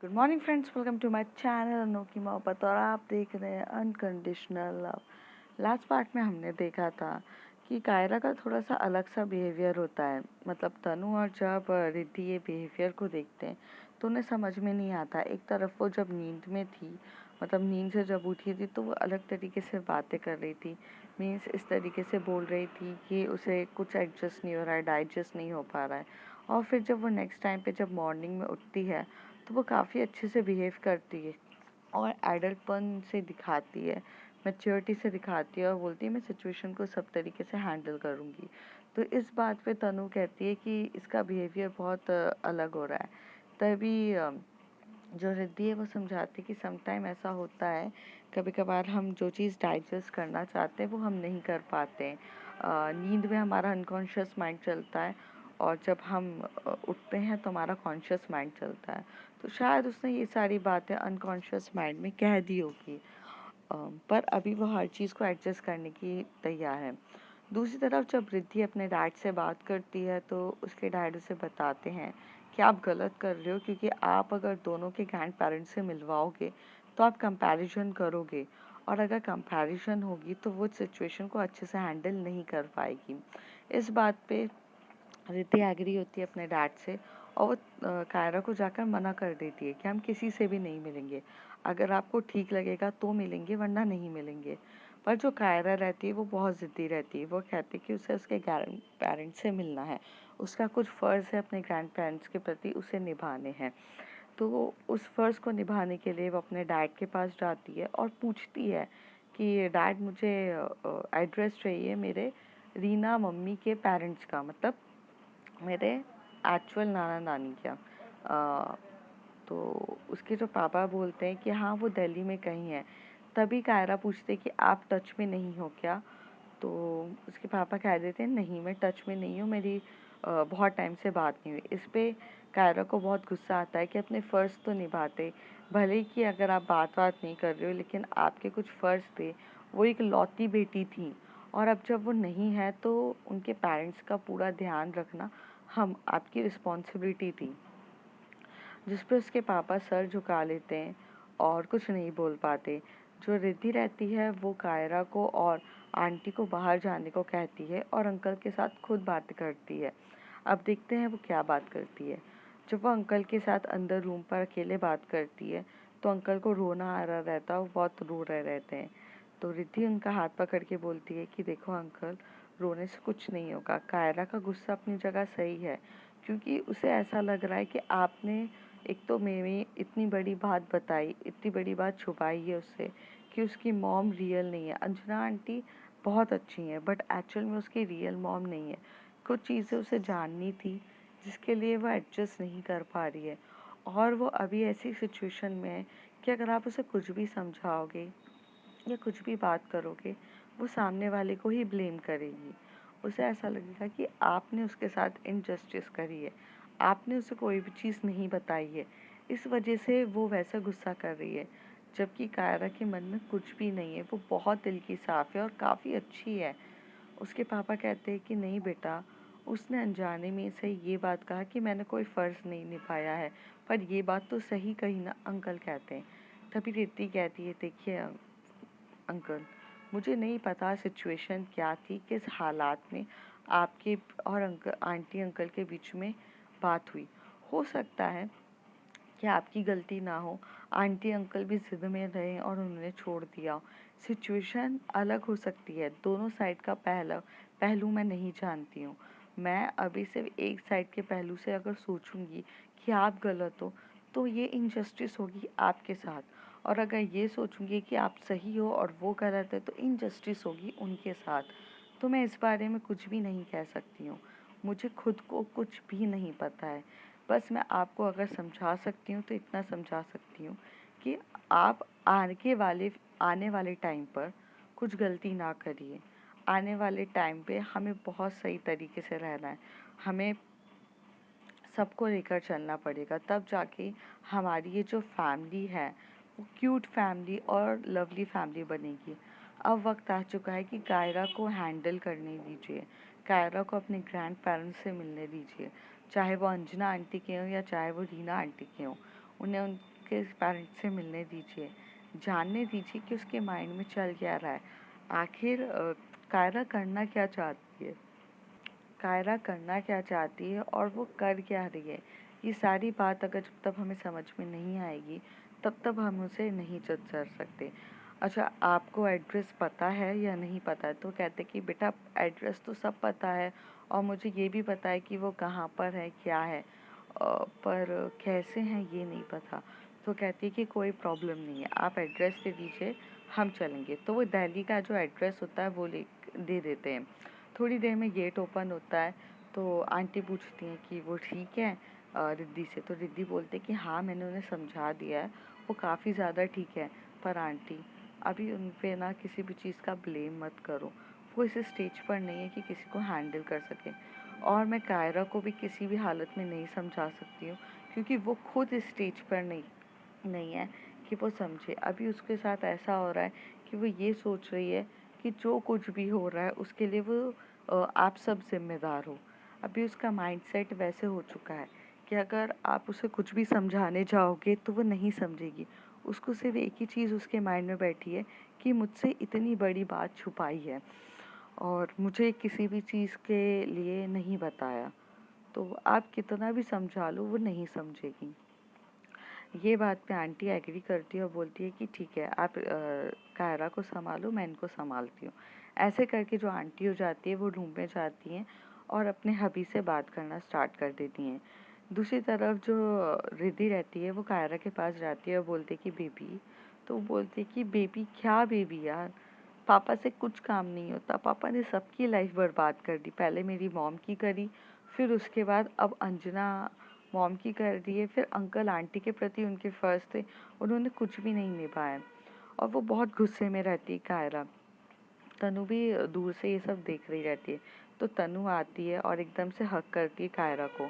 Good morning friends, welcome to my channel Anokhi Mohabbat. और आप देख रहे हैं अनकंडीशनल लव। लास्ट पार्ट में हमने देखा था कि कायरा का थोड़ा सा अलग सा बिहेवियर होता है। मतलब तनु और जब रिद्धि ये बिहेवियर को देखते हैं तो उन्हें समझ में नहीं आता। एक तरफ वो जब नींद में थी, मतलब नींद से जब उठी थी, तो वो अलग तरीके से बातें कर रही थी। मीन्स इस तरीके से बोल रही थी कि उसे कुछ एडजस्ट नहीं हो रहा है, डाइजेस्ट नहीं हो पा रहा है। और फिर जब वो नेक्स्ट टाइम पे जब मॉर्निंग में उठती है तो वो काफ़ी अच्छे से बिहेव करती है और एडल्टपन से दिखाती है, मैच्योरिटी से दिखाती है और बोलती है मैं सिचुएशन को सब तरीके से हैंडल करूँगी। तो इस बात पे तनु कहती है कि इसका बिहेवियर बहुत अलग हो रहा है। तभी जो रिद्धि है वो समझाती है कि समटाइम ऐसा होता है, कभी कभार हम जो चीज़ डाइजेस्ट करना चाहते हैं वो हम नहीं कर पाते हैं। नींद में हमारा अनकॉन्शियस माइंड चलता है और जब हम उठते हैं तो हमारा कॉन्शियस माइंड चलता है। तो शायद उसने ये सारी बातें अनकॉन्शियस माइंड में कह दी होगी, पर अभी वो हर चीज़ को एडजस्ट करने की तैयार है। दूसरी तरफ जब रिद्धि अपने डैड से बात करती है तो उसके डैड उसे बताते हैं कि आप गलत कर रहे हो, क्योंकि आप अगर दोनों के ग्रैंड पेरेंट्स से मिलवाओगे तो आप कंपैरिजन करोगे, और अगर कंपैरिजन होगी तो वो सिचुएशन को अच्छे से हैंडल नहीं कर पाएगी। इस बात पे रिद्धि एग्री होती है अपने डैड से और वो कायरा को जाकर मना कर देती है कि हम किसी से भी नहीं मिलेंगे। अगर आपको ठीक लगेगा तो मिलेंगे, वरना नहीं मिलेंगे। पर जो कायरा रहती है वो बहुत ज़िद्दी रहती है। वो कहती है कि उसे उसके ग्रैंड पेरेंट्स से मिलना है, उसका कुछ फ़र्ज़ है अपने ग्रैंड पेरेंट्स के प्रति उसे निभाने हैं। तो वो उस फ़र्ज़ को निभाने के लिए वो अपने डैड के पास जाती है और पूछती है कि डैड मुझे एड्रेस चाहिए मेरे रीना मम्मी के पेरेंट्स का, मतलब मेरे एक्चुअल नाना नानी क्या। अ, तो उसके जो पापा बोलते हैं कि हाँ वो दिल्ली में कहीं है। तभी कायरा पूछते कि आप टच में नहीं हो क्या। तो उसके पापा कह देते हैं नहीं मैं टच में नहीं हूँ, मेरी बहुत टाइम से बात नहीं हुई। इस पे कायरा को बहुत गुस्सा आता है कि अपने फ़र्ज़ तो निभाते, भले ही कि अगर आप बात नहीं कर रहे हो लेकिन आपके कुछ फ़र्ज़ थे। वो एक लौती बेटी थी और अब जब वो नहीं है तो उनके पेरेंट्स का पूरा ध्यान रखना हम आपकी रिस्पॉन्सिबिलिटी थी। जिस पे उसके पापा सर झुका लेते हैं और कुछ नहीं बोल पाते। जो रिद्धि रहती है वो कायरा को और आंटी को बाहर जाने को कहती है और अंकल के साथ खुद बात करती है। अब देखते हैं वो क्या बात करती है। जब वो अंकल के साथ अंदर रूम पर अकेले बात करती है तो अंकल को रोना आ रहा रहता है, वो बहुत रो रहे रहते हैं। तो रिद्धि उनका हाथ पकड़ के बोलती है कि देखो अंकल, रोने से कुछ नहीं होगा। कायरा का गुस्सा अपनी जगह सही है, क्योंकि उसे ऐसा लग रहा है कि आपने एक तो मेरी इतनी बड़ी बात बताई, इतनी बड़ी बात छुपाई है उससे कि उसकी मॉम रियल नहीं है। अंजना आंटी बहुत अच्छी हैं बट एक्चुअल में उसकी रियल मॉम नहीं है। कुछ चीज़ें उसे जाननी थी जिसके लिए वो एडजस्ट नहीं कर पा रही है, और वो अभी ऐसी सिचुएशन में है कि अगर आप उसे कुछ भी समझाओगे या कुछ भी बात करोगे वो सामने वाले को ही ब्लेम करेगी। उसे ऐसा लगेगा कि आपने उसके साथ इनजस्टिस करी है, आपने उसे कोई भी चीज़ नहीं बताई है, इस वजह से वो वैसा गुस्सा कर रही है। जबकि कायरा के मन में कुछ भी नहीं है, वो बहुत दिल की साफ़ है और काफ़ी अच्छी है। उसके पापा कहते हैं कि नहीं बेटा, उसने अनजाने में से ये बात कहा कि मैंने कोई फ़र्ज़ नहीं निभाया है, पर ये बात तो सही कही ना, अंकल कहते हैं। तभी रिद्धि कहती है देखिए अंकल, मुझे नहीं पता सिचुएशन क्या थी, किस हालात में आपके और अंकल आंटी अंकल के बीच में बात हुई। हो सकता है कि आपकी गलती ना हो, आंटी अंकल भी ज़िद में रहे और उन्होंने छोड़ दिया हो। सिचुएशन अलग हो सकती है, दोनों साइड का पहलू मैं नहीं जानती हूँ। मैं अभी सिर्फ एक साइड के पहलू से अगर सोचूंगी कि आप गलत हो तो ये इनजस्टिस होगी आपके साथ, और अगर ये सोचूंगी कि आप सही हो और वो गलत है तो इनजस्टिस होगी उनके साथ। तो मैं इस बारे में कुछ भी नहीं कह सकती हूँ, मुझे खुद को कुछ भी नहीं पता है। बस मैं आपको अगर समझा सकती हूँ तो इतना समझा सकती हूँ कि आप आने वाले टाइम पर कुछ गलती ना करिए। आने वाले टाइम पे हमें बहुत सही तरीके से रहना है, हमें सबको लेकर चलना पड़ेगा, तब जाके हमारी ये जो फैमिली है वो क्यूट फैमिली और लवली फैमिली बनेगी। अब वक्त आ चुका है कि कायरा को हैंडल करने दीजिए, कायरा को अपने ग्रैंड पेरेंट्स से मिलने दीजिए, चाहे वो अंजना आंटी के हों या चाहे वो रीना आंटी के हों। उन्हें उसके पेरेंट्स से मिलने दीजिए, जानने दीजिए कि उसके माइंड में चल क्या रहा है। आखिर कायरा करना क्या चाहती है, कायरा करना क्या चाहती है और वो कर क्या रही है, ये सारी बात अगर जब तक हमें समझ में नहीं आएगी तब तक हम उसे नहीं जज कर सकते। अच्छा, आपको एड्रेस पता है या नहीं पता है? तो कहते कि बेटा एड्रेस तो सब पता है और मुझे ये भी पता है कि वो कहाँ पर है, क्या है, पर कैसे हैं ये नहीं पता। तो कहती है कि कोई प्रॉब्लम नहीं है, आप एड्रेस दे दीजिए, हम चलेंगे। तो वो दिल्ली का जो एड्रेस होता है वो दे देते हैं। थोड़ी देर में गेट ओपन होता है तो आंटी पूछती हैं कि वो ठीक है रिद्धि से। तो रिद्धि बोलते कि हाँ, मैंने उन्हें समझा दिया है, वो काफ़ी ज़्यादा ठीक है। पर आंटी, अभी उन पे ना किसी भी चीज़ का ब्लेम मत करो, वो इस स्टेज पर नहीं है कि किसी को हैंडल कर सके। और मैं कायरा को भी किसी भी हालत में नहीं समझा सकती हूँ क्योंकि वो खुद इस स्टेज पर नहीं नहीं है कि वो समझे। अभी उसके साथ ऐसा हो रहा है कि वो ये सोच रही है कि जो कुछ भी हो रहा है उसके लिए वो आप सब जिम्मेदार हो। अभी उसका माइंडसेट वैसे हो चुका है कि अगर आप उसे कुछ भी समझाने जाओगे तो वो नहीं समझेगी। उसको सिर्फ एक ही चीज़ उसके माइंड में बैठी है कि मुझसे इतनी बड़ी बात छुपाई है और मुझे किसी भी चीज़ के लिए नहीं बताया। तो आप कितना भी समझा लो वो नहीं समझेगी। ये बात पे आंटी एग्री करती है और बोलती है कि ठीक है, आप कायरा को संभालो, मैं इनको संभालती हूँ। ऐसे करके जो आंटी हो जाती है वो रूम में जाती हैं और अपने हबी से बात करना स्टार्ट कर देती हैं। दूसरी तरफ जो रिद्धि रहती है वो कायरा के पास जाती है और बोलती है कि बेबी। तो वो बोलती है कि बेबी क्या बेबी यार, पापा से कुछ काम नहीं होता, पापा ने सबकी लाइफ बर्बाद कर दी। पहले मेरी मॉम की करी, फिर उसके बाद अब अंजना मॉम की कर दी है, फिर अंकल आंटी के प्रति उनके फ़र्ज़ थे, उन्होंने कुछ भी नहीं निभाया और वो बहुत गुस्से में रहती है कायरा। तनु भी दूर से ये सब देख रही रहती है। तो तनु आती है और एकदम से हग करती है कायरा को।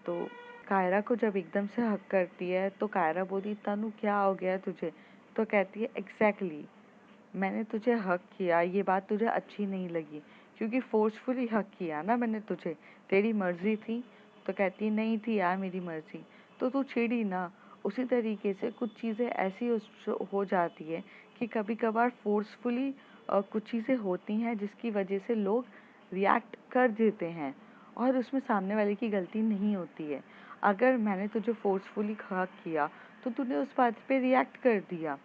तो कायरा को जब एकदम से हग करती है तो कायरा बोली, तनु क्या हो गया तुझे? तो कहती है एग्जैक्टली, मैंने तुझे हक किया, ये बात तुझे अच्छी नहीं लगी क्योंकि फोर्सफुली हक किया ना मैंने तुझे, तेरी मर्जी थी? तो कहती नहीं थी यार मेरी मर्जी। तो तू चिढ़ी ना। उसी तरीके से कुछ चीज़ें ऐसी हो जाती है कि कभी कभार फोर्सफुली कुछ चीज़ें होती हैं जिसकी वजह से लोग रिएक्ट कर देते हैं और उसमें सामने वाले की गलती नहीं होती है। अगर मैंने तुझे फोर्सफुली हक किया तो तूने उस बात पे रिएक्ट कर दिया,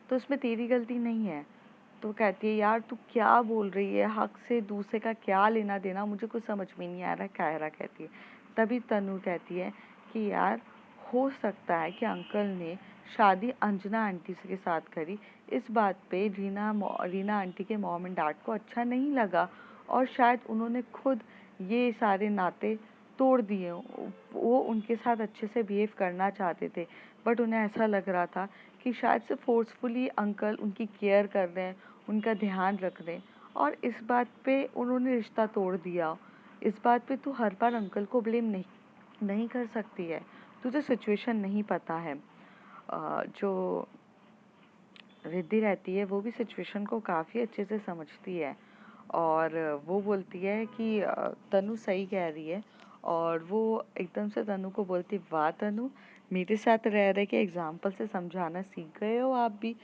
तो उसमें तेरी गलती नहीं है। तो कहती है यार तू क्या बोल रही है, हक से दूसरे का क्या लेना देना, मुझे कुछ समझ में नहीं आ रहा। कायरा कहती है। तभी तनु कहती है कि यार हो सकता है कि अंकल ने शादी अंजना आंटी के साथ करी, इस बात पे रीना आंटी के मॉम एंड डैड को अच्छा नहीं लगा और शायद उन्होंने खुद ये सारे नाते तोड़ दिए। वो उनके साथ अच्छे से बिहेव करना चाहते थे बट उन्हें ऐसा लग रहा था कि शायद से फोर्सफुली अंकल उनकी केयर कर रहे हैं, उनका ध्यान रख रहे हैं और इस बात पे उन्होंने रिश्ता तोड़ दिया। इस बात पे तू हर बार अंकल को ब्लेम नहीं कर सकती है, तुझे सिचुएशन नहीं पता है। जो रिद्धि रहती है वो भी सिचुएशन को काफ़ी अच्छे से समझती है और वो बोलती है कि तनु सही कह रही है और वो एकदम से तनु को बोलती, वाह तनु, मेरे साथ रह रहे के एग्जाम्पल से समझाना सीख गए हो आप भी।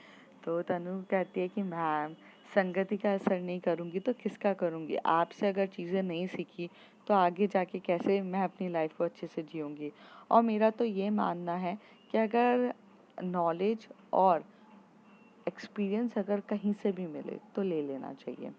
तो तनु कहती है कि मैम, संगति का असर नहीं करूँगी तो किसका करूँगी? आपसे अगर चीज़ें नहीं सीखी तो आगे जाके कैसे मैं अपनी लाइफ को अच्छे से जीऊँगी? और मेरा तो ये मानना है कि अगर नॉलेज और एक्सपीरियंस अगर कहीं से भी मिले तो ले लेना चाहिए।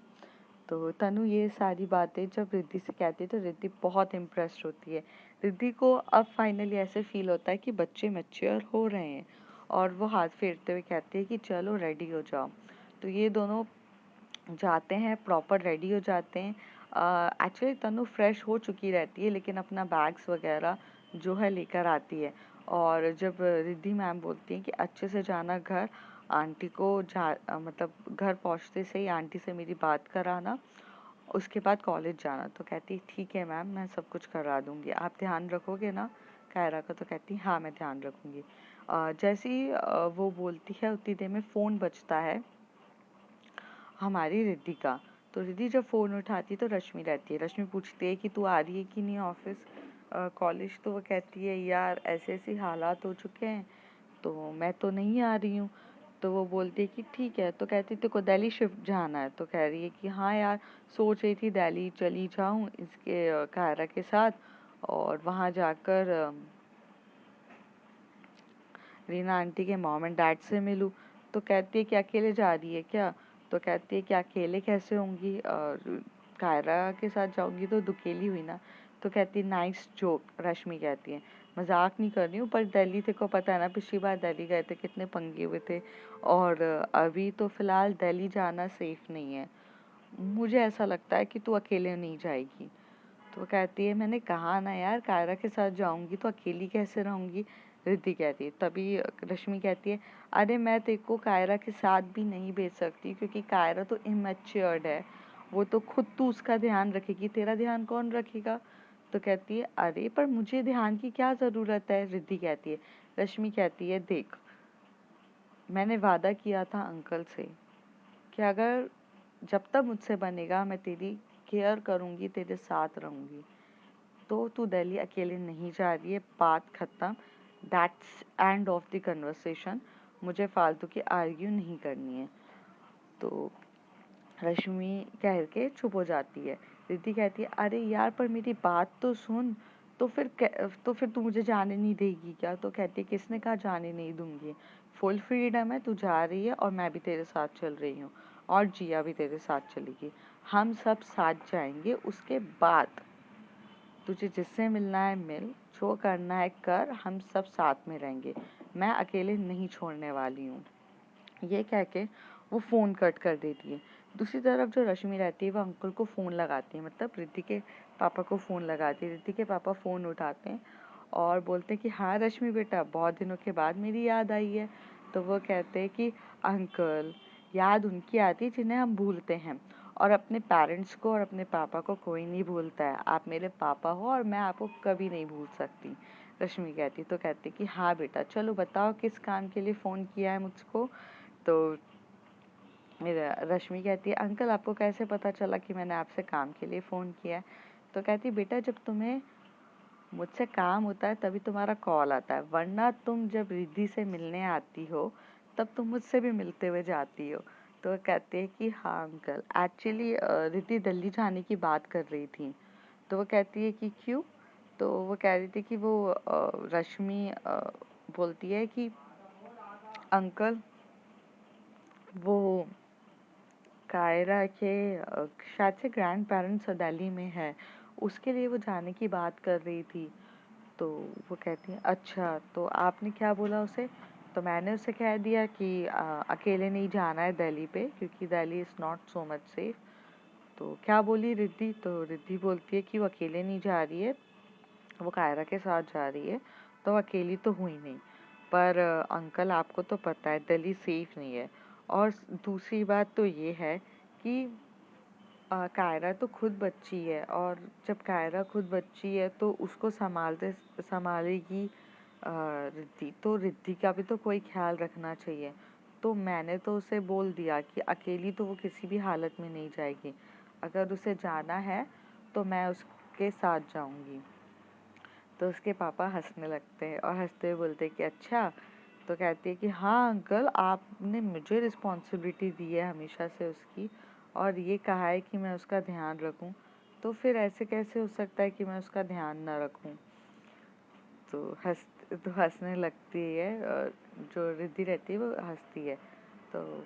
तो तनु ये सारी बातें जब रिद्धि से कहती है तो रिद्धि बहुत इम्प्रेस्ड होती है। रिद्धि को अब फाइनली ऐसे फील होता है कि बच्चे मैच्योर हो रहे हैं और वो हाथ फेरते हुए कहती है कि चलो रेडी हो जाओ। तो ये दोनों जाते हैं, प्रॉपर रेडी हो जाते हैं। एक्चुअली तनु फ्रेश हो चुकी रहती है लेकिन अपना बैग्स वगैरह जो है लेकर आती है और जब रिद्धि मैम बोलती हैं कि अच्छे से जाना घर, आंटी को मतलब घर पहुंचते से ही आंटी से मेरी बात कराना, उसके बाद कॉलेज जाना। तो कहती है ठीक है मैम, मैं सब कुछ करा दूंगी, आप ध्यान रखोगे ना कायरा का? तो कहती हाँ मैं ध्यान रखूंगी। जैसे ही वो बोलती है उतनी देर में फ़ोन बजता है हमारी रिद्धि का। तो रिद्धि जब फ़ोन उठाती है तो रश्मि रहती है। रश्मि पूछती है कि तू आ रही है कि नहीं ऑफिस कॉलेज? तो वो कहती है यार ऐसे ऐसे हालात हो चुके हैं, तो मैं तो नहीं आ रही हूँ। तो वो बोलती है कि ठीक है। तो कहती तेरे को दिल्ली शिफ्ट जाना है? तो कह रही है कि हाँ यार, सोच रही थी दिल्ली चली जाऊँ इसके कायरा के साथ, और वहाँ जाकर रीना आंटी के मॉम एंड डैड से मिलूँ। तो कहती है कि अकेले जा रही है क्या? तो कहती है कि अकेले कैसे होंगी, और कायरा के साथ जाऊंगी तो दुकेली हुई ना। तो कहती है नाइस जोक, रश्मि कहती है मजाक नहीं कर रही हूँ, पर दिल्ली तेरे को पता है ना, पिछली बार दिल्ली गए थे कितने पंगे हुए थे, और अभी तो फिलहाल दिल्ली जाना सेफ नहीं है। मुझे ऐसा लगता है कि तू अकेले नहीं जाएगी। तो वो कहती है मैंने कहा ना यार, कायरा के साथ जाऊंगी तो अकेली कैसे रहूंगी। रिद्धि कहती है, तभी रश्मि कहती है अरे मैं तेरे को कायरा के साथ भी नहीं भेज सकती, क्योंकि कायरा तो इमेच्योर्ड है, वो तो खुद तू उसका ध्यान रखेगी, तेरा ध्यान कौन रखेगा। तो कहती है अरे पर मुझे ध्यान की क्या ज़रूरत है। रिद्धि कहती है, रश्मि कहती है देख, मैंने वादा किया था अंकल से कि अगर जब तक मुझसे बनेगा मैं तेरी केयर करूँगी, तेरे साथ रहूँगी। तो तू दिल्ली अकेले नहीं जा रही है, बात खत्म। That's end of the conversation. मुझे फालतू की आर्ग्यू नहीं करनी है। तो रश्मि कह के चुप हो जाती है। रिद्धि कहती है अरे यार पर मेरी बात तो सुन। तो फिर तू मुझे जाने नहीं देगी क्या? तो कहती है किसने कहा जाने नहीं दूंगी, फुल फ्रीडम है, तू जा रही है और मैं भी तेरे साथ चल रही हूँ, और जिया भी तेरे साथ चलेगी, हम सब साथ जाएंगे। उसके बाद तुझे जिससे मिलना है मिल, जो करना है कर, हम सब साथ में रहेंगे, मैं अकेले नहीं छोड़ने वाली हूँ। ये कह के वो फ़ोन कट कर देती है। दूसरी तरफ जो रश्मि रहती है वो अंकल को फ़ोन लगाती है, मतलब रिद्धि के पापा को फ़ोन लगाती है। रिद्धि के पापा फ़ोन उठाते हैं और बोलते हैं कि हाँ रश्मि बेटा, बहुत दिनों के बाद मेरी याद आई है। तो वो कहते हैं कि अंकल, याद उनकी आती है जिन्हें हम भूलते हैं, और अपने पेरेंट्स को और अपने पापा को कोई नहीं भूलता है। आप मेरे पापा हो और मैं आपको कभी नहीं भूल सकती। रश्मि कहती, तो कहती कि हाँ बेटा, चलो बताओ किस काम के लिए फ़ोन किया है मुझको। तो मेरा रश्मि कहती है अंकल आपको कैसे पता चला कि मैंने आपसे काम के लिए फ़ोन किया है? तो कहती बेटा, जब तुम्हें मुझसे काम होता है तभी तुम्हारा कॉल आता है, वरना तुम जब रिद्धि से मिलने आती हो तब तुम मुझसे भी मिलते हुए जाती हो। तो वो कहते हैं कि हाँ अंकल, एक्चुअली रिद्धि दिल्ली जाने की बात कर रही थी। तो वो कहती है कि क्यों? तो वो कह रही थी कि वो रश्मि बोलती है कि अंकल, वो कायरा के शायद से ग्रैंड पेरेंट्स दिल्ली में है, उसके लिए वो जाने की बात कर रही थी। तो वो कहती है अच्छा, तो आपने क्या बोला उसे? तो मैंने उसे कह दिया कि अकेले नहीं जाना है दिल्ली पे, क्योंकि Delhi is not so much safe. तो क्या बोली रिद्धि? तो रिद्धि बोलती है कि वो अकेले नहीं जा रही है, वो कायरा के साथ जा रही है। तो अकेली तो हुई नहीं, पर अंकल आपको तो पता है दिल्ली सेफ नहीं है। और दूसरी बात तो ये है कि कायरा तो खुद बच्ची है, और जब कायरा खुद बच्ची है तो उसको संभालेगी रिद्धि, तो रिद्धि का भी तो कोई ख्याल रखना चाहिए। तो मैंने तो उसे बोल दिया कि अकेली तो वो किसी भी हालत में नहीं जाएगी, अगर उसे जाना है तो मैं उसके साथ जाऊंगी। तो उसके पापा हंसने लगते हैं और हंसते हुए बोलते हैं कि अच्छा। तो कहती है कि हाँ अंकल, आपने मुझे रिस्पॉन्सिबिलिटी दी है हमेशा से उसकी, और ये कहा है कि मैं उसका ध्यान रखूं, तो फिर ऐसे कैसे हो सकता है कि मैं उसका ध्यान ना रखूं। तो हंसने लगती है, और जो रिद्धि रहती है वो हंसती है। तो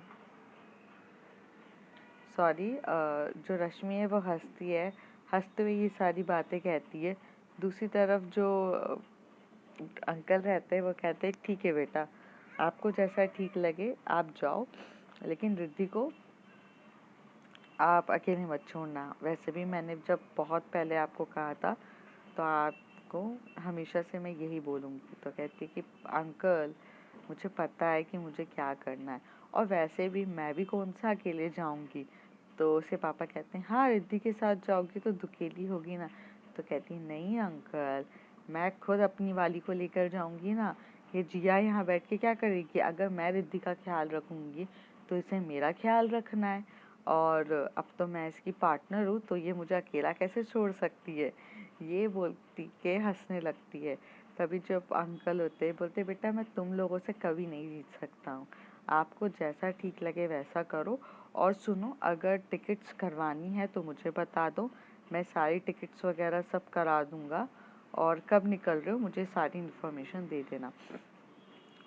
सॉरी, जो रश्मि है वो हंसती है, हंसते हुए ये सारी बातें कहती है। दूसरी तरफ जो अंकल रहते हैं वो कहते हैं ठीक है बेटा, आपको जैसा ठीक लगे आप जाओ, लेकिन रिद्धि को आप अकेले मत छोड़ना। वैसे भी मैंने जब बहुत पहले आपको कहा था, तो आपको हमेशा से मैं यही बोलूँगी। तो कहती है कि अंकल, मुझे पता है कि मुझे क्या करना है, और वैसे भी मैं भी कौन सा अकेले जाऊँगी। तो उसे पापा कहते हैं हाँ रिद्धि के साथ जाओगी तो दुकेली होगी ना। तो कहती नहीं अंकल, मैं खुद अपनी वाली को लेकर जाऊँगी ना। ये जिया यहाँ बैठ के क्या करेगी? अगर मैं रिद्धि का ख्याल रखूँगी तो इसे मेरा ख्याल रखना है, और अब तो मैं इसकी पार्टनर हूँ, तो ये मुझे अकेला कैसे छोड़ सकती है। ये बोलती के हंसने लगती है। तभी जब अंकल होते बोलते बेटा मैं तुम लोगों से कभी नहीं जीत सकता हूँ, आपको जैसा ठीक लगे वैसा करो। और सुनो, अगर टिकट्स करवानी है तो मुझे बता दो, मैं सारी टिकट्स वगैरह सब करा दूँगा, और कब निकल रहे हो मुझे सारी इन्फॉर्मेशन दे देना।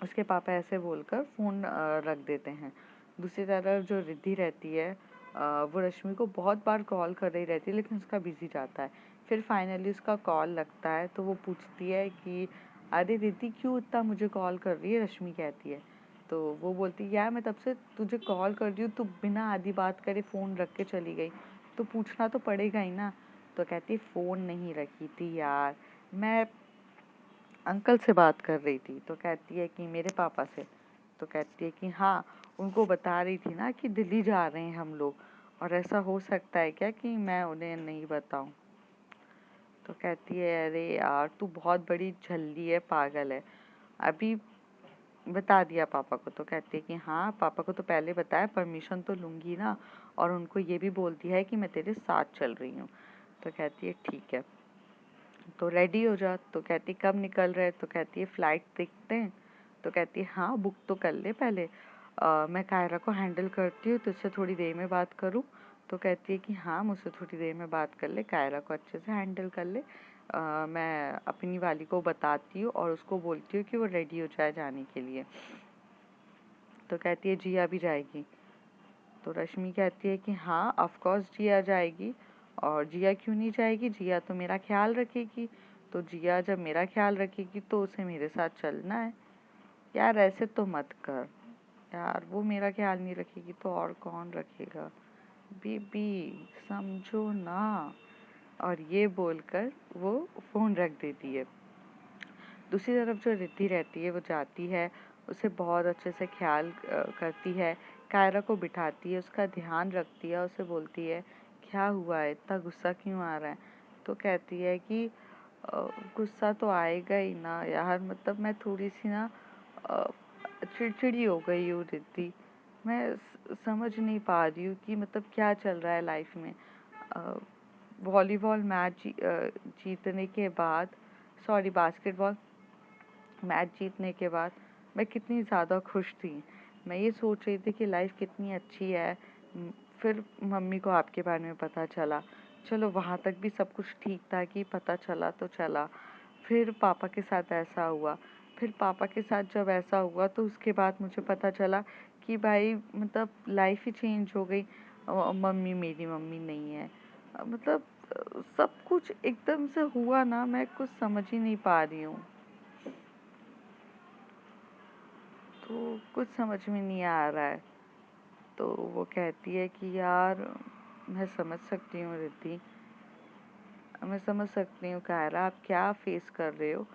उसके पापा ऐसे बोलकर फ़ोन रख देते हैं। दूसरी तरफ जो रिद्धि रहती है वो रश्मि को बहुत बार कॉल कर रही रहती है, लेकिन उसका बिज़ी जाता है। फिर फाइनली उसका कॉल लगता है तो वो पूछती है कि अरे रिद्धि क्यों इतना मुझे कॉल कर रही है, रश्मि कहती है। तो वो बोलती है यार मैं तब से तुझे कॉल कर रही हूँ, तू बिना आधी बात करे फ़ोन रख के चली गई, तो पूछना तो पड़ेगा ही ना। तो कहती है फ़ोन नहीं रखी थी यार, मैं अंकल से बात कर रही थी। तो कहती है कि मेरे पापा से। तो कहती है कि हाँ, उनको बता रही थी ना कि दिल्ली जा रहे हैं हम लोग, और ऐसा हो सकता है क्या कि मैं उन्हें नहीं बताऊं। तो कहती है अरे यार तू बहुत बड़ी झल्ली है, पागल है, अभी बता दिया पापा को। तो कहती है कि हाँ पापा को तो पहले बताया, परमिशन तो लूंगी ना, और उनको ये भी बोल दिया है कि मैं तेरे साथ चल रही हूँ। तो कहती है ठीक है, तो रेडी हो जा। तो कहती कब निकल रहे? तो कहती है फ्लाइट देखते हैं। तो कहती है हाँ बुक तो कर ले पहले, मैं कायरा को हैंडल करती हूँ, तुझसे थोड़ी देर में बात करूँ? तो कहती है कि हाँ मुझसे थोड़ी देर में बात कर ले, कायरा को अच्छे से हैंडल कर ले, मैं अपनी वाली को बताती हूँ और उसको बोलती हूँ कि वो रेडी हो जाए जाने के लिए। तो कहती है जिया भी जाएगी? तो रश्मि कहती है कि हाँ ऑफ कोर्स जिया जाएगी, और जिया क्यों नहीं जाएगी, जिया तो मेरा ख्याल रखेगी। तो जिया जब मेरा ख्याल रखेगी तो उसे मेरे साथ चलना है। यार ऐसे तो मत कर यार, वो मेरा ख्याल नहीं रखेगी तो और कौन रखेगा, बेबी समझो ना। और ये बोलकर वो फ़ोन रख देती है। दूसरी तरफ जो रिद्धि रहती है वो जाती है, उसे बहुत अच्छे से ख्याल करती है, कायरा को बिठाती है, उसका ध्यान रखती है, उसे बोलती है क्या हुआ है, इतना गुस्सा क्यों आ रहा है? तो कहती है कि गुस्सा तो आएगा ही ना यार, मतलब मैं थोड़ी सी ना चिड़चिड़ी हो गई हूँ रिद्धि, मैं समझ नहीं पा रही हूँ कि मतलब क्या चल रहा है लाइफ में। वॉलीबॉल मैच जीतने के बाद, सॉरी बास्केटबॉल मैच जीतने के बाद मैं कितनी ज़्यादा खुश थी। मैं ये सोच रही थी कि लाइफ कितनी अच्छी है। फिर मम्मी को आपके बारे में पता चला, चलो वहाँ तक भी सब कुछ ठीक था कि पता चला तो चला। फिर पापा के साथ ऐसा हुआ, फिर पापा के साथ जब ऐसा हुआ तो उसके बाद मुझे पता चला कि भाई मतलब लाइफ ही चेंज हो गई, मम्मी मेरी मम्मी नहीं है। मतलब सब कुछ एकदम से हुआ ना, मैं कुछ समझ ही नहीं पा रही हूँ। तो कुछ समझ में नहीं आ रहा है। तो वो कहती है कि यार मैं समझ सकती हूँ रिद्धि, मैं समझ सकती हूँ कायरा आप क्या फेस कर रहे हो।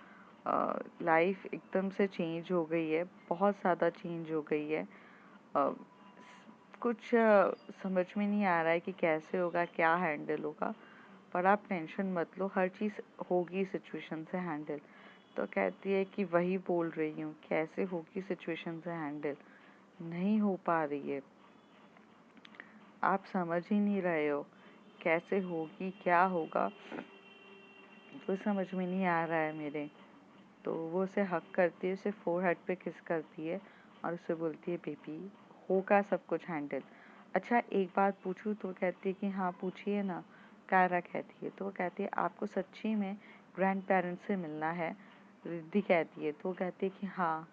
लाइफ एकदम से चेंज हो गई है, बहुत ज़्यादा चेंज हो गई है। कुछ समझ में नहीं आ रहा है कि कैसे होगा, क्या हैंडल होगा, पर आप टेंशन मत लो, हर चीज़ होगी सिचुएशन से हैंडल। तो कहती है कि वही बोल रही हूँ, कैसे होगी सिचुएशन से हैंडल, नहीं हो पा रही है, आप समझ ही नहीं रहे हो कैसे होगी, क्या होगा, तो समझ में नहीं आ रहा है मेरे। तो वो उसे हक करती है, उसे फोरहेड पे किस करती है और उसे बोलती है बेबी होगा सब कुछ हैंडल। अच्छा एक बात पूछूं? तो कहती है कि हाँ पूछिए ना। कायरा कहती है, तो वो कहती है आपको सच्ची में ग्रैंड पेरेंट्स से मिलना है? रिद्धि कहती है, तो वो कहती है कि हाँ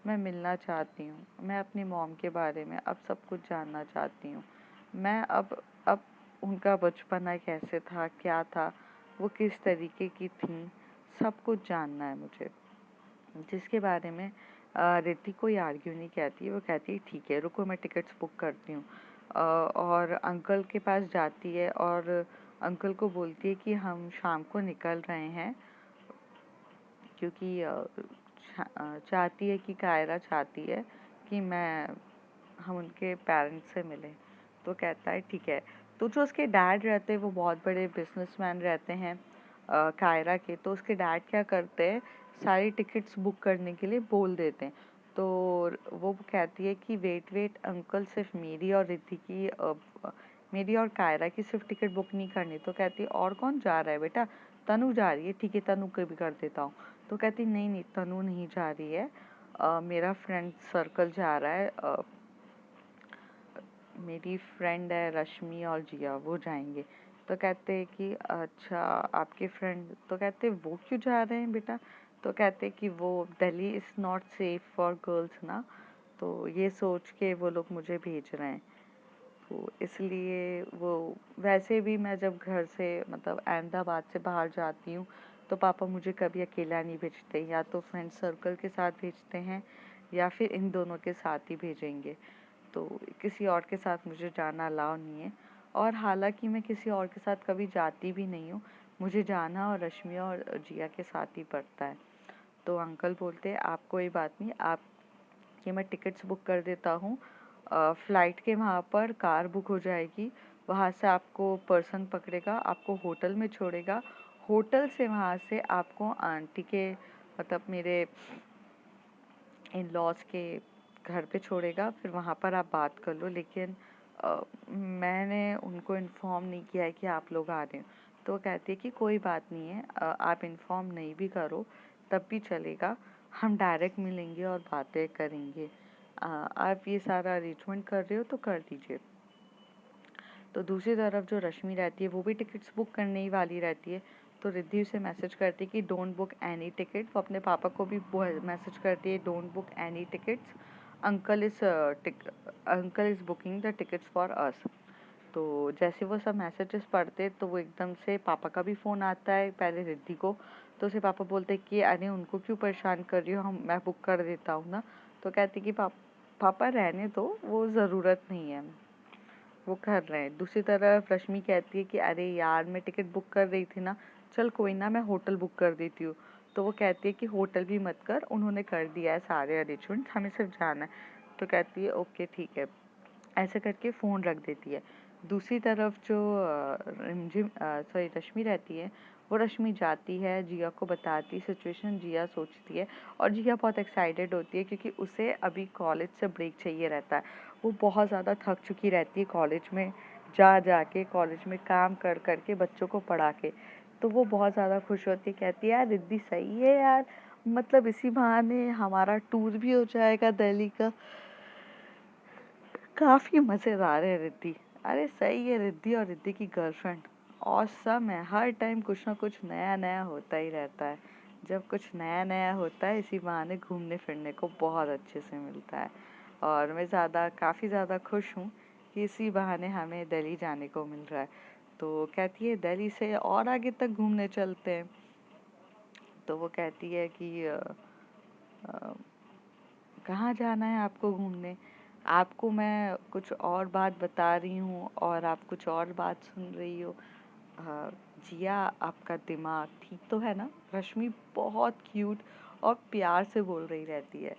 मैं मिलना चाहती हूँ, मैं अपनी मॉम के बारे में अब सब कुछ जानना चाहती हूँ। मैं अब उनका बचपना कैसे था, क्या था, वो किस तरीके की थी, सब कुछ जानना है मुझे। जिसके बारे में रिद्धि कोई आर्ग्यू नहीं कहती है, वो कहती है ठीक है रुको मैं टिकट्स बुक करती हूँ। और अंकल के पास जाती है और अंकल को बोलती है कि हम शाम को निकल रहे हैं, क्योंकि चाहती है कि कायरा चाहती है कि हम उनके पेरेंट्स से मिलें। तो कहता है ठीक है। तो जो उसके डैड रहते हैं वो बहुत बड़े बिजनेसमैन रहते हैं कायरा के, तो उसके डैड क्या करते हैं सारी टिकट्स बुक करने के लिए बोल देते हैं। तो वो कहती है कि वेट वेट अंकल, सिर्फ मेरी और रिद्धि की मेरी और कायरा की सिर्फ टिकट बुक नहीं करनी। तो कहती है और कौन जा रहा है बेटा? तनु जा रही है, ठीक है तनु को भी कर देता हूँ। तो कहती नहीं नहीं, तनु नहीं जा रही है, मेरा फ्रेंड सर्कल जा रहा है, मेरी फ्रेंड है रश्मि और जिया, वो जाएंगे। तो कहते हैं कि अच्छा आपके फ्रेंड, तो कहते वो क्यों जा रहे हैं बेटा? तो कहते कि वो Delhi is not safe for girls ना, तो ये सोच के वो लोग मुझे भेज रहे हैं। तो इसलिए वो, वैसे भी मैं जब घर से मतलब अहमदाबाद से बाहर जाती हूँ तो पापा मुझे कभी अकेला नहीं भेजते, या तो फ्रेंड सर्कल के साथ भेजते हैं या फिर इन दोनों के साथ ही भेजेंगे। तो किसी और के साथ मुझे जाना अलाउ नहीं है, और हालांकि मैं किसी और के साथ कभी जाती भी नहीं हूँ, मुझे जाना और रश्मि और जिया के साथ ही पड़ता है। तो अंकल बोलते हैं आप कोई बात नहीं, आप कि मैं टिकट्स बुक कर देता हूँ, फ़्लाइट के वहाँ पर कार बुक हो जाएगी, वहाँ से आपको पर्सन पकड़ेगा, आपको होटल में छोड़ेगा, होटल से वहाँ से आपको आंटी के मतलब मेरे इन लॉज के घर पे छोड़ेगा, फिर वहाँ पर आप बात कर लो, लेकिन मैंने उनको इन्फॉर्म नहीं किया है कि आप लोग आ रहे हैं। तो कहती है कि कोई बात नहीं है, आप इन्फॉर्म नहीं भी करो तब भी चलेगा, हम डायरेक्ट मिलेंगे और बातें करेंगे, आप ये सारा अरेंजमेंट कर रहे हो तो कर दीजिए। तो दूसरी तरफ जो रश्मि रहती है वो भी टिकट्स बुक करने ही वाली रहती है। तो रिद्धि उसे मैसेज करती है कि डोंट बुक एनी टिकट, वो अपने पापा को भी मैसेज करती है don't book any tickets, uncle is uncle is booking the tickets for us. तो जैसे वो सब मैसेजेस पढ़ते तो वो एकदम से पापा का भी फ़ोन आता है पहले रिद्धि को। तो उसे पापा बोलते कि अरे उनको क्यों परेशान कर रही हो, हम मैं बुक कर देता हूँ ना। तो कहती कि पापा रहने दो, वो ज़रूरत नहीं है, वो कर रहे हैं। दूसरी तरफ रश्मि कहती है कि अरे यार मैं टिकट बुक कर रही थी ना, चल कोई ना मैं होटल बुक कर देती हूँ। तो वो कहती है कि होटल भी मत कर, उन्होंने कर दिया है सारे अरेंजमेंट, हमें सिर्फ जाना है। तो कहती है ओके ठीक है, ऐसे करके फ़ोन रख देती है। दूसरी तरफ जो रश्मि रहती है, वो रश्मि जाती है, जिया को बताती सिचुएशन, जिया सोचती है और जिया बहुत एक्साइटेड होती है क्योंकि उसे अभी कॉलेज से ब्रेक चाहिए रहता है। वो बहुत ज़्यादा थक चुकी रहती है कॉलेज में जा के, कॉलेज में काम कर कर के, बच्चों को पढ़ा के। तो वो बहुत ज़्यादा खुश होती है, कहती है यार रिद्धि सही है यार, मतलब इसी बहाने हमारा टूर भी हो जाएगा दिल्ली का, काफ़ी मज़ेदार है रिद्धि। अरे सही है, रिद्धि और रिद्धि की गर्लफ्रेंड ऑसम है, हर टाइम कुछ ना कुछ नया नया होता ही रहता है। जब कुछ नया नया होता है इसी बहाने घूमने फिरने को बहुत अच्छे से मिलता है, और मैं काफ़ी ज़्यादा खुश हूँ कि इसी बहाने हमें दिल्ली जाने को मिल रहा है। तो कहती है दिल्ली से और आगे तक घूमने चलते हैं। तो वो कहती है कि अ, कहाँ जाना है आपको घूमने? आपको मैं कुछ और बात बता रही हूँ और आप कुछ और बात सुन रही हो। जिया आपका दिमाग ठीक तो है ना? रश्मि बहुत क्यूट और प्यार से बोल रही रहती है।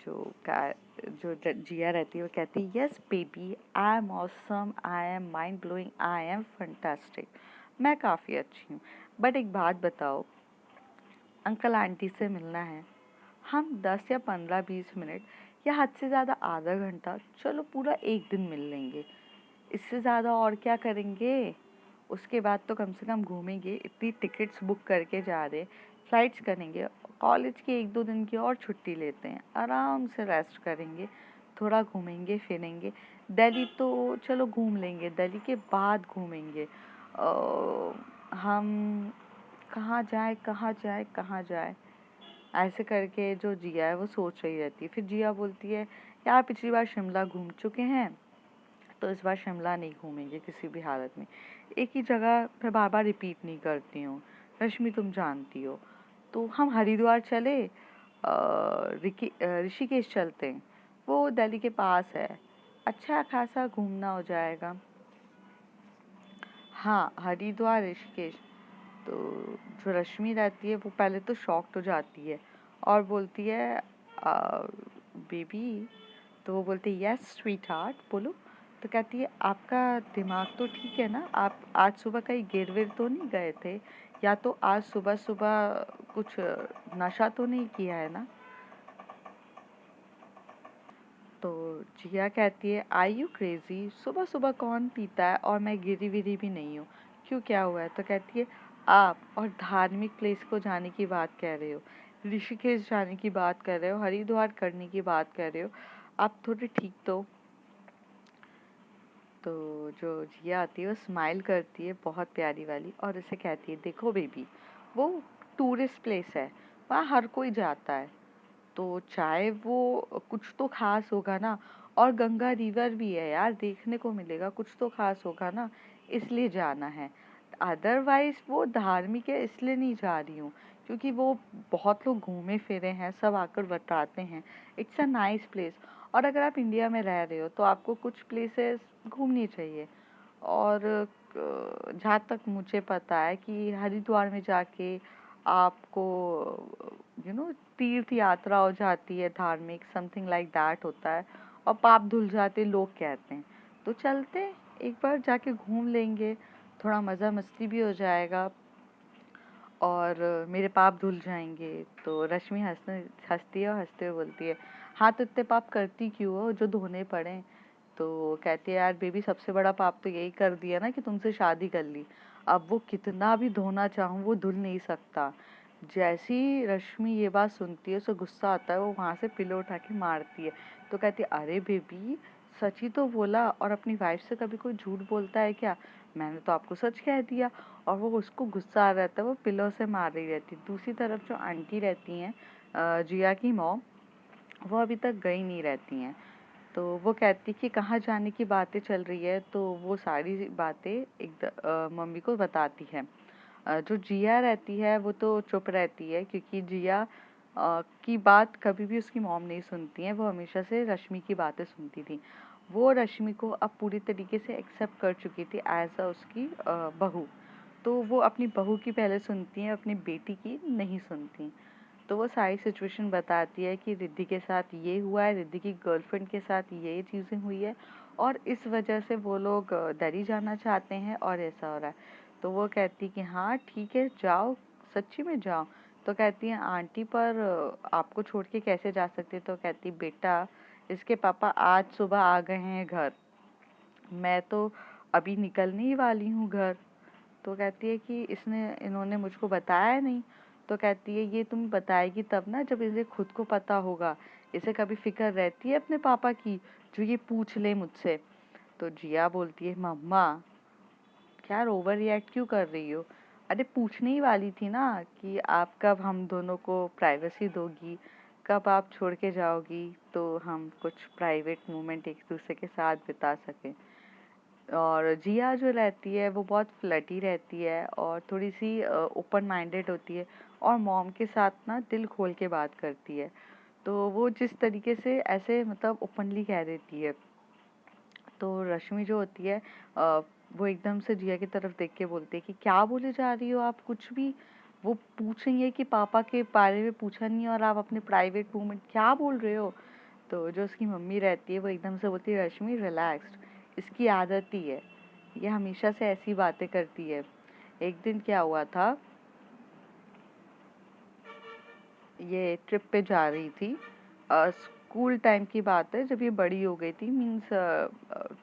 जो का जो जिया रहती है वो कहती है yes baby, I am awesome, I am mind blowing, I am fantastic. मैं काफ़ी अच्छी हूँ, बट एक बात बताओ, अंकल आंटी से मिलना है, हम 10 या 15-20 मिनट या हद से ज़्यादा आधा घंटा, चलो पूरा एक दिन मिल लेंगे, इससे ज़्यादा और क्या करेंगे? उसके बाद तो कम से कम घूमेंगे, इतनी टिकट्स बुक करके जा रहे, फ्लाइट्स करेंगे, कॉलेज की 1-2 दिन की और छुट्टी लेते हैं, आराम से रेस्ट करेंगे, थोड़ा घूमेंगे फिरेंगे। दिल्ली तो चलो घूम लेंगे, दिल्ली के बाद घूमेंगे। हम कहाँ जाए कहाँ जाए कहाँ जाए, ऐसे करके जो जिया है वो सोच रही रहती है। फिर जिया बोलती है यार पिछली बार शिमला घूम चुके हैं, तो इस बार शिमला नहीं घूमेंगे किसी भी हालत में, एक ही जगह मैं बार बार रिपीट नहीं करती हूँ, रश्मि तुम जानती हो। तो हम हरिद्वार चले, ऋषिकेश चलते हैं, वो दिल्ली के पास है, अच्छा खासा घूमना हो जाएगा। हाँ हरिद्वार ऋषिकेश। तो जो रश्मि रहती है वो पहले तो शॉक्ड हो जाती है और बोलती है बेबी, तो वो बोलती है यस स्वीट हार्ट बोलो। तो कहती है आपका दिमाग तो ठीक है ना, आप आज सुबह कहीं गिर विर तो नहीं गए थे, या तो आज सुबह सुबह कुछ नशा तो नहीं किया है ना? तो जिया कहती है आई यू क्रेजी, सुबह सुबह कौन पीता है, और मैं गिरी विरी भी नहीं हूँ, क्यों क्या हुआ है? तो कहती है आप और धार्मिक प्लेस को जाने की बात कर रहे हो, ऋषिकेश जाने की बात कर रहे हो, हरिद्वार करने की बात कर रहे हो, आप थोड़े ठीक तो जो जिया आती है वो स्माइल करती है बहुत प्यारी वाली और उसे कहती है देखो बेबी, वो टूरिस्ट प्लेस है, वहाँ हर कोई जाता है, तो चाहे वो कुछ तो खास होगा ना, और गंगा रिवर भी है यार, देखने को मिलेगा, कुछ तो खास होगा ना, इसलिए जाना है। अदरवाइज वो धार्मिक है इसलिए नहीं जा रही हूँ, क्योंकि वो बहुत लोग घूमे फिरे हैं, सब आकर बताते हैं इट्स अ नाइस प्लेस। और अगर आप इंडिया में रह रहे हो तो आपको कुछ प्लेसेस घूमनी चाहिए। और जहाँ तक मुझे पता है कि हरिद्वार में जाके आपको तीर्थ यात्रा हो जाती है, धार्मिक समथिंग लाइक दैट होता है, और पाप धुल जाते लोग कहते हैं। तो चलते एक बार जाके घूम लेंगे, थोड़ा मज़ा मस्ती भी हो जाएगा और मेरे पाप धुल जाएंगे। तो रश्मि हंसती है और हंसते हुए बोलती है हाँ तो इतने पाप करती क्यों हो जो धोने पड़े। तो कहती है यार बेबी, सबसे बड़ा पाप तो यही कर दिया ना कि तुमसे शादी कर ली, अब वो कितना भी धोना चाहूँ वो धुल नहीं सकता। जैसी रश्मि ये बात सुनती है उसे गुस्सा आता है, वो वहाँ से पिलो उठा के मारती है। तो कहती है अरे बेबी, सच ही तो बोला, और अपनी वाइफ से कभी कोई झूठ बोलता है क्या, मैंने तो आपको सच कह दिया। और वो उसको गुस्सा आ रहता है, वो पिलो से मार रही रहती है। दूसरी तरफ जो आंटी रहती हैं, जिया की मॉम, वो अभी तक गई नहीं रहती हैं। तो वो कहती कि कहाँ जाने की बातें चल रही है, तो वो सारी बातें मम्मी को बताती है। जो जिया रहती है वो तो चुप रहती है, क्योंकि जिया की बात कभी भी उसकी मॉम नहीं सुनती है, वो हमेशा से रश्मि की बातें सुनती थी। वो रश्मि को अब पूरी तरीके से एक्सेप्ट कर चुकी थी एज अ उसकी बहू। तो वो अपनी बहू की पहले सुनती हैं, अपनी बेटी की नहीं सुनती। तो वो सारी सिचुएशन बताती है कि रिद्धि के साथ ये हुआ है, रिद्धि की गर्लफ्रेंड के साथ ये चीज़ें हुई है, और इस वजह से वो लोग दरी जाना चाहते हैं और ऐसा हो रहा है। तो वो कहती कि हाँ ठीक है जाओ, सच्ची में जाओ। तो कहती है आंटी पर आपको छोड़ के कैसे जा सकते। तो कहती बेटा, इसके पापा आज सुबह आ गए हैं घर, मैं तो अभी निकलने ही वाली हूँ घर। तो कहती है कि इन्होंने मुझको बताया नहीं। तो कहती है ये तुम बताएगी तब ना जब इसे खुद को पता होगा, इसे कभी फिक्र रहती है अपने पापा की जो ये पूछ ले मुझसे। तो जिया बोलती है मम्मा, क्या ओवर रिएक्ट क्यों कर रही हो, अरे पूछने ही वाली थी ना कि आप कब हम दोनों को प्राइवेसी दोगी, कब आप छोड़ के जाओगी, तो हम कुछ प्राइवेट मोमेंट एक दूसरे के साथ बिता सकें। और जिया जो रहती है वो बहुत फ्लर्टी रहती है और थोड़ी सी ओपन माइंडेड होती है, और मॉम के साथ ना दिल खोल के बात करती है। तो वो जिस तरीके से ऐसे मतलब ओपनली कह देती है, तो रश्मि जो होती है वो एकदम से जिया की तरफ देख के बोलती है कि क्या बोले जा रही हो आप कुछ भी। वो पूछ रही है कि पापा के बारे में पूछा नहीं और आप अपने प्राइवेट मोमेंट क्या बोल रहे हो। तो जो उसकी मम्मी रहती है वो एकदम से बोलती है रश्मि रिलैक्स्ड, इसकी आदत ही है, ये हमेशा से ऐसी बातें करती है। एक दिन क्या हुआ था, ये ट्रिप पे जा रही थी, स्कूल टाइम की बात है जब ये बड़ी हो गई थी, मीन्स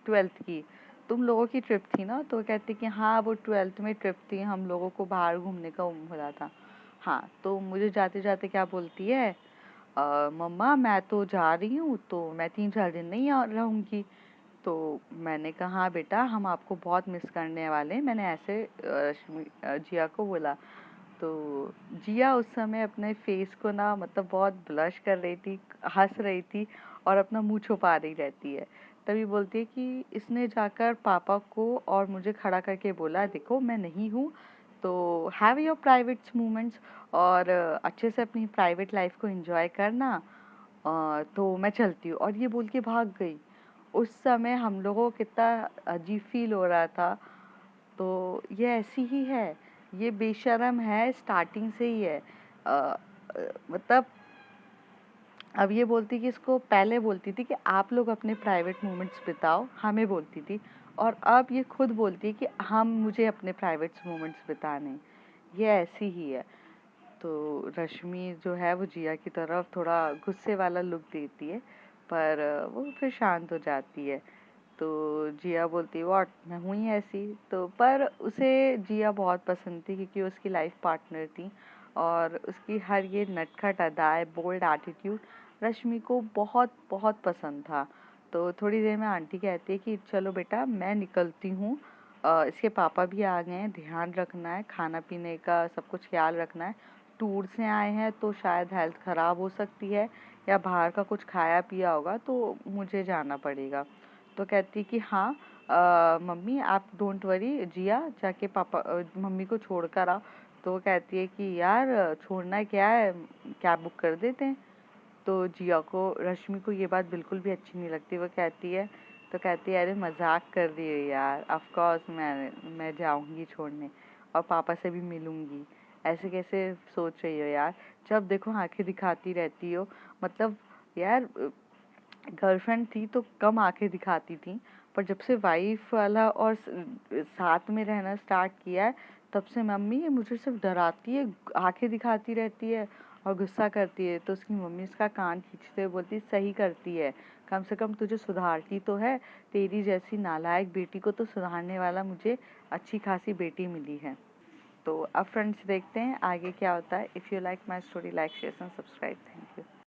12th की। तुम लोगों की ट्रिप थी ना, तो कहती कि हाँ वो 12th में ट्रिप थी, हम लोगों को बाहर घूमने का मिला था। हाँ तो मुझे जाते जाते क्या बोलती है, मम्मा मैं तो जा रही हूँ, तो मैं 3-4 दिन नहीं रहूँगी। तो मैंने कहा हाँ बेटा, हम आपको बहुत मिस करने वाले हैं, मैंने ऐसे जिया को बोला। तो जिया उस समय अपने फेस को ना मतलब बहुत ब्लश कर रही थी, हंस रही थी और अपना मुंह छुपा रही रहती है। तभी बोलती है कि इसने जाकर पापा को और मुझे खड़ा करके बोला देखो मैं नहीं हूँ, तो हैव योर प्राइवेट मोमेंट्स और अच्छे से अपनी प्राइवेट लाइफ को एंजॉय करना, तो मैं चलती हूँ। और ये बोल के भाग गई। उस समय हम लोगों को कितना अजीब फील हो रहा था। तो ये ऐसी ही है, ये बेशर्म है स्टार्टिंग से ही है। मतलब अब ये बोलती कि इसको पहले बोलती थी कि आप लोग अपने प्राइवेट मोमेंट्स बिताओ, हमें बोलती थी, और अब ये खुद बोलती है कि हम मुझे अपने प्राइवेट मोमेंट्स बिताने। ये ऐसी ही है। तो रश्मि जो है वो जिया की तरफ थोड़ा गुस्से वाला लुक देती है, पर वो फिर शांत हो जाती है। तो जिया बोलती व्हाट, मैं हूँ ही ऐसी। तो पर उसे जिया बहुत पसंद थी क्योंकि उसकी लाइफ पार्टनर थी और उसकी हर ये नटखट अदाएँ, बोल्ड एटीट्यूड रश्मि को बहुत बहुत पसंद था। तो थोड़ी देर में आंटी कहती है कि चलो बेटा मैं निकलती हूँ, इसके पापा भी आ गए हैं, ध्यान रखना है, खाना पीने का सब कुछ ख्याल रखना है, टूर से आए हैं तो शायद हेल्थ ख़राब हो सकती है या बाहर का कुछ खाया पिया होगा तो मुझे जाना पड़ेगा। तो कहती कि हाँ मम्मी आप डोंट वरी, जिया जाके पापा मम्मी को छोड़ कर आओ। तो वो कहती है कि यार छोड़ना क्या है, कैब बुक कर देते हैं। तो जिया को, रश्मि को ये बात बिल्कुल भी अच्छी नहीं लगती। वो कहती है, तो कहती है अरे मजाक कर रही है यार, ऑफ कोर्स मैं जाऊंगी छोड़ने और पापा से भी मिलूंगी, ऐसे कैसे सोच रही हो यार, जब देखो आंखें दिखाती रहती हो। मतलब यार गर्लफ्रेंड थी तो कम आंखें दिखाती थी, पर जब से वाइफ वाला और साथ में रहना स्टार्ट किया है तब से मम्मी ये मुझे सिर्फ डराती है, आंखें दिखाती रहती है और गुस्सा करती है। तो उसकी मम्मी उसका कान खींचते हुए बोलती सही करती है, कम से कम तुझे सुधारती तो है, तेरी जैसी नालायक बेटी को तो सुधारने वाला मुझे अच्छी खासी बेटी मिली है। तो अब फ्रेंड्स देखते हैं आगे क्या होता है। If you like my story, like share and subscribe. Thank you.